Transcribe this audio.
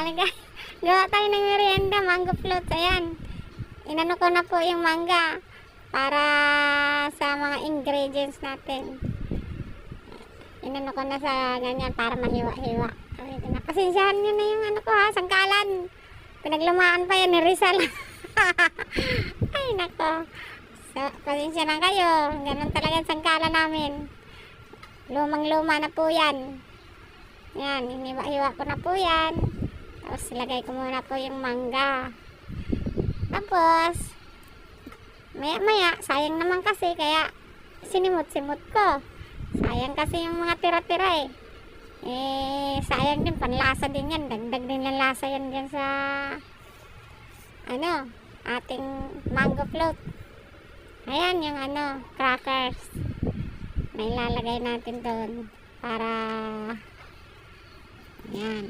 Alagay. Gawa tayo ng merienda, mango float. Ayan. Inano ko na po yung mangga para sa mga ingredients natin. Inano ko na sa ganyan para mahiwa-hiwa. Pasensyahan nyo na yung ano ko ha, sangkalan. Pinaglumaan pa yan ni Rizal. Ay nako. Pasensya na kayo. Ganun talaga ang sangkalan namin. Lumang-luma na po yan. Yan, hiniwa-hiwa ko na po yan. Tapos ilagay ko muna po yung mangga. Tapos maya-maya, sayang naman kasi kaya sinimot-simot ko. Sayang kasi yung mga tira-tira sayang din, panlasa din yan. Dagdag din ng lasa yan dyan sa ating mango float. Ayan yung crackers na ilalagay natin doon para yan.